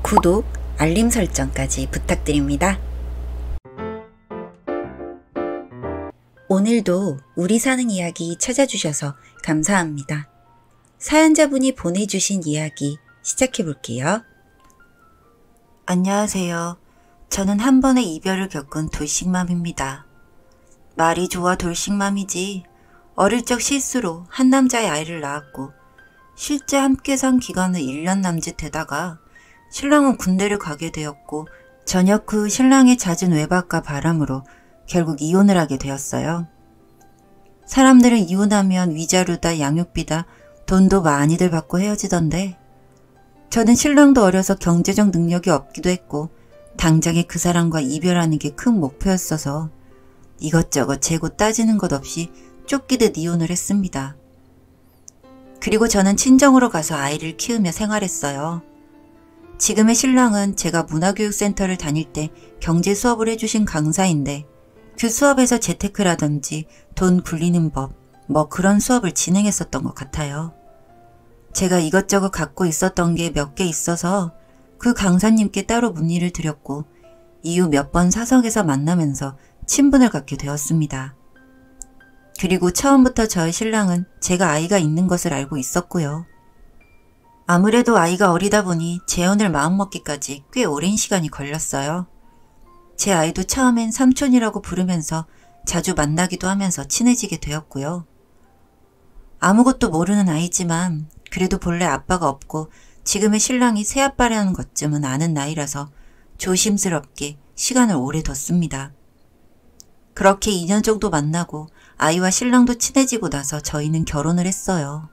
구독, 알림 설정까지 부탁드립니다. 오늘도 우리 사는 이야기 찾아주셔서 감사합니다. 사연자분이 보내주신 이야기 시작해볼게요. 안녕하세요. 저는 한 번의 이별을 겪은 돌싱맘입니다. 말이 좋아 돌싱맘이지 어릴 적 실수로 한 남자의 아이를 낳았고 실제 함께 산 기간은 1년 남짓되다가 신랑은 군대를 가게 되었고 전역 후 신랑의 잦은 외박과 바람으로 결국 이혼을 하게 되었어요. 사람들은 이혼하면 위자료다 양육비다 돈도 많이들 받고 헤어지던데 저는 신랑도 어려서 경제적 능력이 없기도 했고 당장에 그 사람과 이별하는 게 큰 목표였어서 이것저것 재고 따지는 것 없이 쫓기듯 이혼을 했습니다. 그리고 저는 친정으로 가서 아이를 키우며 생활했어요. 지금의 신랑은 제가 문화교육센터를 다닐 때 경제 수업을 해주신 강사인데 그 수업에서 재테크라든지 돈 굴리는 법, 뭐 그런 수업을 진행했었던 것 같아요. 제가 이것저것 갖고 있었던 게 몇 개 있어서 그 강사님께 따로 문의를 드렸고 이후 몇 번 사석에서 만나면서 친분을 갖게 되었습니다. 그리고 처음부터 저의 신랑은 제가 아이가 있는 것을 알고 있었고요. 아무래도 아이가 어리다 보니 재혼을 마음먹기까지 꽤 오랜 시간이 걸렸어요. 제 아이도 처음엔 삼촌이라고 부르면서 자주 만나기도 하면서 친해지게 되었고요. 아무것도 모르는 아이지만 그래도 본래 아빠가 없고 지금의 신랑이 새아빠라는 것쯤은 아는 나이라서 조심스럽게 시간을 오래 뒀습니다. 그렇게 2년 정도 만나고 아이와 신랑도 친해지고 나서 저희는 결혼을 했어요.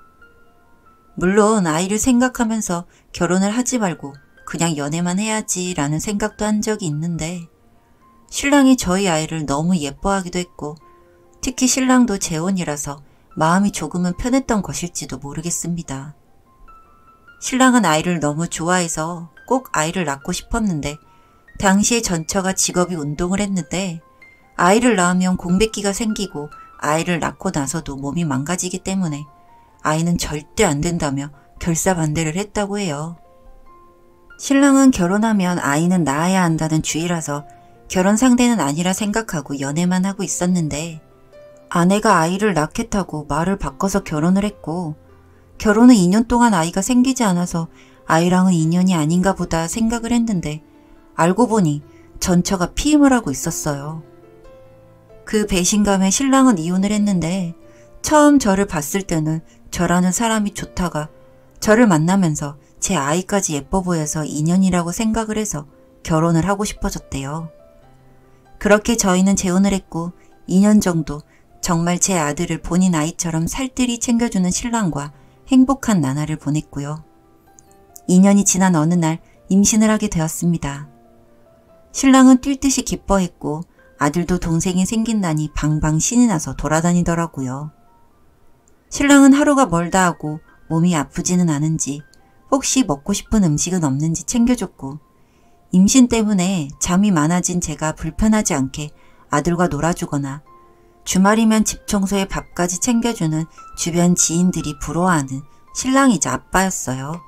물론 아이를 생각하면서 결혼을 하지 말고 그냥 연애만 해야지 라는 생각도 한 적이 있는데 신랑이 저희 아이를 너무 예뻐하기도 했고 특히 신랑도 재혼이라서 마음이 조금은 편했던 것일지도 모르겠습니다. 신랑은 아이를 너무 좋아해서 꼭 아이를 낳고 싶었는데 당시에 전처가 직업이 운동을 했는데 아이를 낳으면 공백기가 생기고 아이를 낳고 나서도 몸이 망가지기 때문에 아이는 절대 안 된다며 결사반대를 했다고 해요. 신랑은 결혼하면 아이는 낳아야 한다는 주의라서 결혼 상대는 아니라 생각하고 연애만 하고 있었는데 아내가 아이를 낳겠다고 말을 바꿔서 결혼을 했고 결혼은 2년 동안 아이가 생기지 않아서 아이랑은 인연이 아닌가 보다 생각을 했는데 알고 보니 전처가 피임을 하고 있었어요. 그 배신감에 신랑은 이혼을 했는데 처음 저를 봤을 때는 저라는 사람이 좋다가 저를 만나면서 제 아이까지 예뻐 보여서 인연이라고 생각을 해서 결혼을 하고 싶어졌대요. 그렇게 저희는 재혼을 했고 2년 정도 정말 제 아들을 본인 아이처럼 살뜰히 챙겨주는 신랑과 행복한 나날을 보냈고요. 2년이 지난 어느 날 임신을 하게 되었습니다. 신랑은 뛸 듯이 기뻐했고 아들도 동생이 생긴다니 방방 신이 나서 돌아다니더라고요. 신랑은 하루가 멀다 하고 몸이 아프지는 않은지 혹시 먹고 싶은 음식은 없는지 챙겨줬고 임신 때문에 잠이 많아진 제가 불편하지 않게 아들과 놀아주거나 주말이면 집 청소에 밥까지 챙겨주는 주변 지인들이 부러워하는 신랑이자 아빠였어요.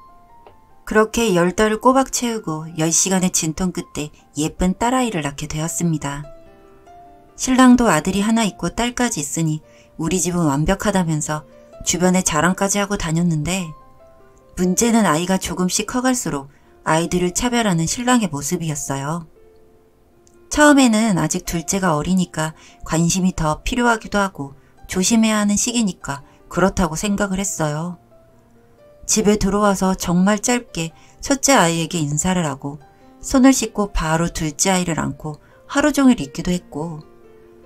그렇게 10달을 꼬박 채우고 10시간의 진통 끝에 예쁜 딸아이를 낳게 되었습니다. 신랑도 아들이 하나 있고 딸까지 있으니 우리 집은 완벽하다면서 주변에 자랑까지 하고 다녔는데 문제는 아이가 조금씩 커갈수록 아이들을 차별하는 신랑의 모습이었어요. 처음에는 아직 둘째가 어리니까 관심이 더 필요하기도 하고 조심해야 하는 시기니까 그렇다고 생각을 했어요. 집에 들어와서 정말 짧게 첫째 아이에게 인사를 하고 손을 씻고 바로 둘째 아이를 안고 하루 종일 있기도 했고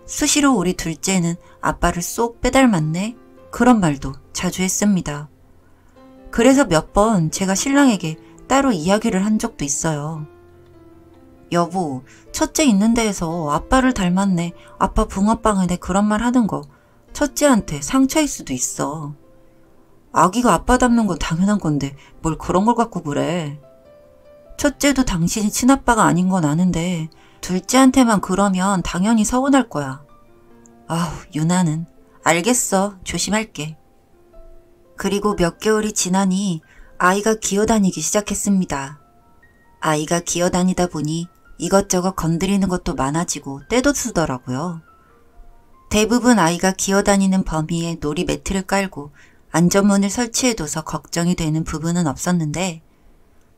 수시로 우리 둘째는 아빠를 쏙 빼닮았네? 그런 말도 자주 했습니다. 그래서 몇 번 제가 신랑에게 따로 이야기를 한 적도 있어요. 여보, 첫째 있는 데에서 아빠를 닮았네, 아빠 붕어빵이네 그런 말 하는 거 첫째한테 상처일 수도 있어. 아기가 아빠 닮는 건 당연한 건데 뭘 그런 걸 갖고 그래. 첫째도 당신이 친아빠가 아닌 건 아는데 둘째한테만 그러면 당연히 서운할 거야. 아우, 유나는. 알겠어. 조심할게. 그리고 몇 개월이 지나니 아이가 기어다니기 시작했습니다. 아이가 기어다니다 보니 이것저것 건드리는 것도 많아지고 때도 쓰더라고요. 대부분 아이가 기어다니는 범위에 놀이 매트를 깔고 안전문을 설치해둬서 걱정이 되는 부분은 없었는데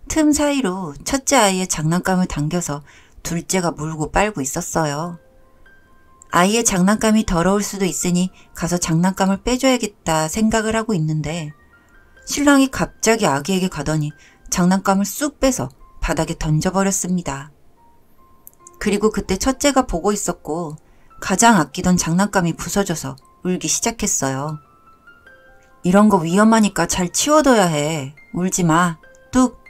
틈 사이로 첫째 아이의 장난감을 당겨서 둘째가 물고 빨고 있었어요. 아이의 장난감이 더러울 수도 있으니 가서 장난감을 빼줘야겠다 생각을 하고 있는데 신랑이 갑자기 아기에게 가더니 장난감을 쑥 빼서 바닥에 던져버렸습니다. 그리고 그때 첫째가 보고 있었고 가장 아끼던 장난감이 부서져서 울기 시작했어요. 이런 거 위험하니까 잘 치워둬야 해. 울지 마. 뚝.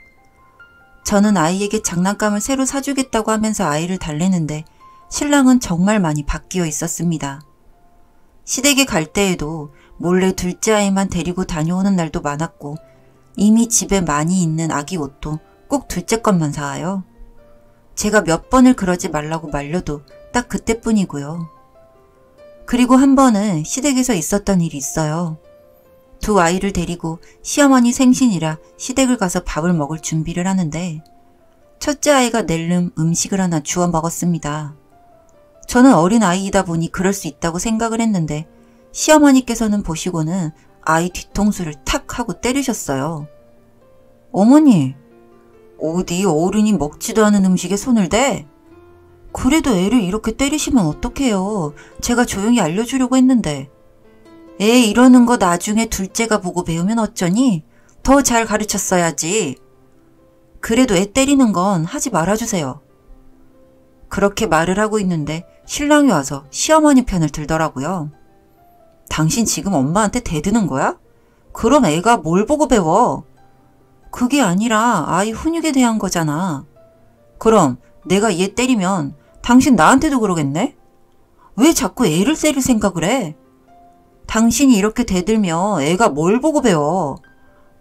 저는 아이에게 장난감을 새로 사주겠다고 하면서 아이를 달래는데 신랑은 정말 많이 바뀌어 있었습니다. 시댁에 갈 때에도 몰래 둘째 아이만 데리고 다녀오는 날도 많았고 이미 집에 많이 있는 아기 옷도 꼭 둘째 것만 사와요. 제가 몇 번을 그러지 말라고 말려도 딱 그때뿐이고요. 그리고 한 번은 시댁에서 있었던 일이 있어요. 두 아이를 데리고 시어머니 생신이라 시댁을 가서 밥을 먹을 준비를 하는데 첫째 아이가 낼름 음식을 하나 주워 먹었습니다. 저는 어린 아이이다 보니 그럴 수 있다고 생각을 했는데 시어머니께서는 보시고는 아이 뒤통수를 탁 하고 때리셨어요. 어머니, 어디 어른이 먹지도 않은 음식에 손을 대? 그래도 애를 이렇게 때리시면 어떡해요. 제가 조용히 알려주려고 했는데. 애 이러는 거 나중에 둘째가 보고 배우면 어쩌니? 더 잘 가르쳤어야지. 그래도 애 때리는 건 하지 말아주세요. 그렇게 말을 하고 있는데 신랑이 와서 시어머니 편을 들더라고요. 당신 지금 엄마한테 대드는 거야? 그럼 애가 뭘 보고 배워? 그게 아니라 아이 훈육에 대한 거잖아. 그럼 내가 얘 때리면 당신 나한테도 그러겠네? 왜 자꾸 애를 때릴 생각을 해? 당신이 이렇게 대들면 애가 뭘 보고 배워?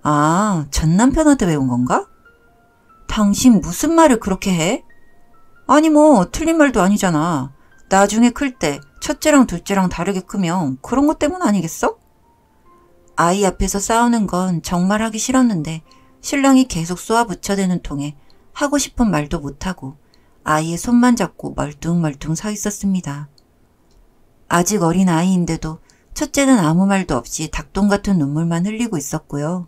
아, 전 남편한테 배운 건가? 당신 무슨 말을 그렇게 해? 아니 뭐 틀린 말도 아니잖아. 나중에 클 때 첫째랑 둘째랑 다르게 크면 그런 것 때문 아니겠어? 아이 앞에서 싸우는 건 정말 하기 싫었는데 신랑이 계속 쏘아붙여대는 통에 하고 싶은 말도 못하고 아이의 손만 잡고 멀뚱멀뚱 서 있었습니다. 아직 어린 아이인데도 첫째는 아무 말도 없이 닭똥 같은 눈물만 흘리고 있었고요.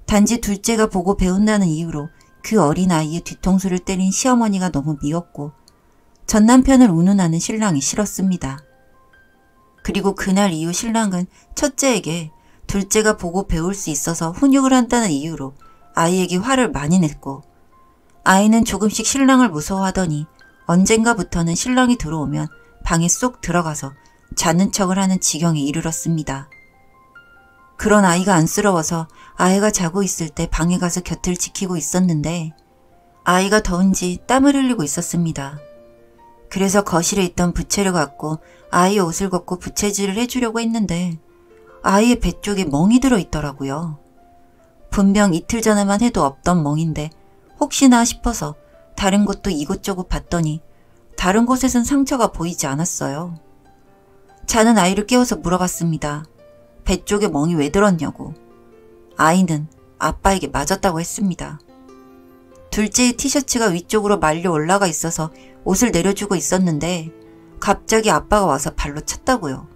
단지 둘째가 보고 배운다는 이유로 그 어린 아이의 뒤통수를 때린 시어머니가 너무 미웠고 전 남편을 운운하는 신랑이 싫었습니다. 그리고 그날 이후 신랑은 첫째에게 둘째가 보고 배울 수 있어서 훈육을 한다는 이유로 아이에게 화를 많이 냈고 아이는 조금씩 신랑을 무서워하더니 언젠가부터는 신랑이 들어오면 방에 쏙 들어가서 자는 척을 하는 지경에 이르렀습니다. 그런 아이가 안쓰러워서 아이가 자고 있을 때 방에 가서 곁을 지키고 있었는데 아이가 더운지 땀을 흘리고 있었습니다. 그래서 거실에 있던 부채를 갖고 아이의 옷을 걷고 부채질을 해주려고 했는데 아이의 배 쪽에 멍이 들어있더라고요. 분명 이틀 전에만 해도 없던 멍인데 혹시나 싶어서 다른 곳도 이곳저곳 봤더니 다른 곳에선 상처가 보이지 않았어요. 자는 아이를 깨워서 물어봤습니다. 배 쪽에 멍이 왜 들었냐고. 아이는 아빠에게 맞았다고 했습니다. 둘째의 티셔츠가 위쪽으로 말려 올라가 있어서 옷을 내려주고 있었는데 갑자기 아빠가 와서 발로 찼다고요.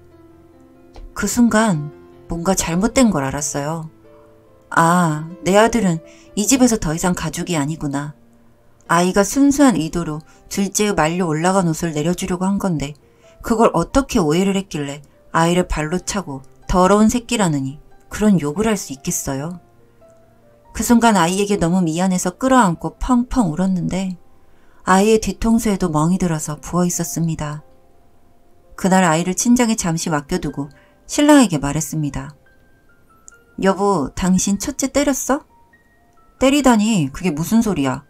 그 순간 뭔가 잘못된 걸 알았어요. 아, 내 아들은 이 집에서 더 이상 가족이 아니구나. 아이가 순수한 의도로 둘째의 말려 올라간 옷을 내려주려고 한 건데 그걸 어떻게 오해를 했길래 아이를 발로 차고 더러운 새끼라느니 그런 욕을 할 수 있겠어요. 그 순간 아이에게 너무 미안해서 끌어안고 펑펑 울었는데 아이의 뒤통수에도 멍이 들어서 부어 있었습니다. 그날 아이를 친정에 잠시 맡겨두고 신랑에게 말했습니다. 여보, 당신 첫째 때렸어? 때리다니 그게 무슨 소리야?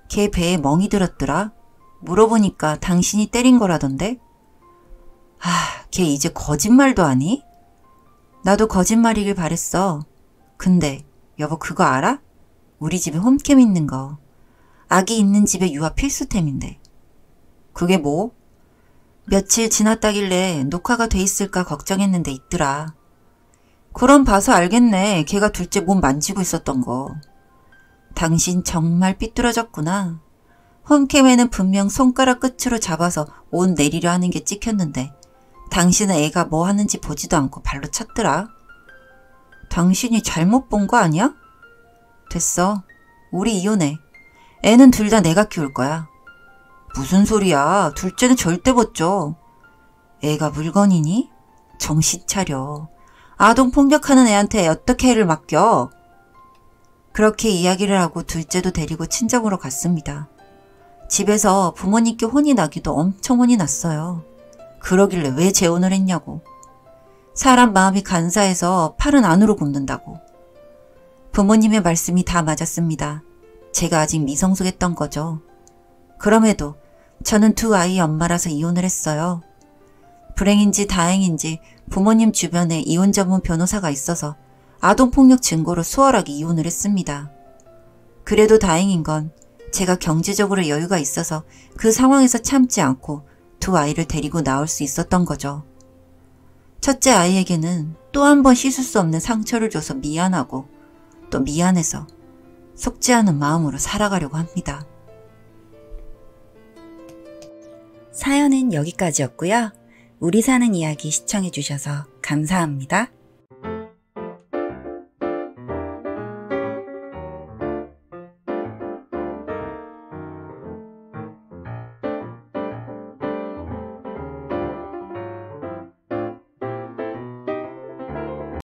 걔 배에 멍이 들었더라. 물어보니까 당신이 때린 거라던데? 아, 걔 이제 거짓말도 하니? 나도 거짓말이길 바랬어. 근데 여보 그거 알아? 우리 집에 홈캠 있는 거. 아기 있는 집에 유아 필수템인데. 그게 뭐? 며칠 지났다길래 녹화가 돼 있을까 걱정했는데 있더라. 그럼 봐서 알겠네. 걔가 둘째 몸 만지고 있었던 거. 당신 정말 삐뚤어졌구나. 홈캠에는 분명 손가락 끝으로 잡아서 옷 내리려 하는 게 찍혔는데 당신은 애가 뭐 하는지 보지도 않고 발로 찼더라. 당신이 잘못 본 거 아니야? 됐어. 우리 이혼해. 애는 둘 다 내가 키울 거야. 무슨 소리야. 둘째는 절대 못 줘. 애가 물건이니? 정신 차려. 아동 폭력하는 애한테 어떻게 애를 맡겨? 그렇게 이야기를 하고 둘째도 데리고 친정으로 갔습니다. 집에서 부모님께 혼이 나기도 엄청 혼이 났어요. 그러길래 왜 재혼을 했냐고. 사람 마음이 간사해서 팔은 안으로 굽는다고. 부모님의 말씀이 다 맞았습니다. 제가 아직 미성숙했던 거죠. 그럼에도 저는 두 아이의 엄마라서 이혼을 했어요. 불행인지 다행인지 부모님 주변에 이혼 전문 변호사가 있어서 아동폭력 증거로 수월하게 이혼을 했습니다. 그래도 다행인 건 제가 경제적으로 여유가 있어서 그 상황에서 참지 않고 두 아이를 데리고 나올 수 있었던 거죠. 첫째 아이에게는 또 한 번 씻을 수 없는 상처를 줘서 미안하고 또 미안해서 속지 않은 마음으로 살아가려고 합니다. 사연은 여기까지였고요. 우리 사는 이야기 시청해주셔서 감사합니다.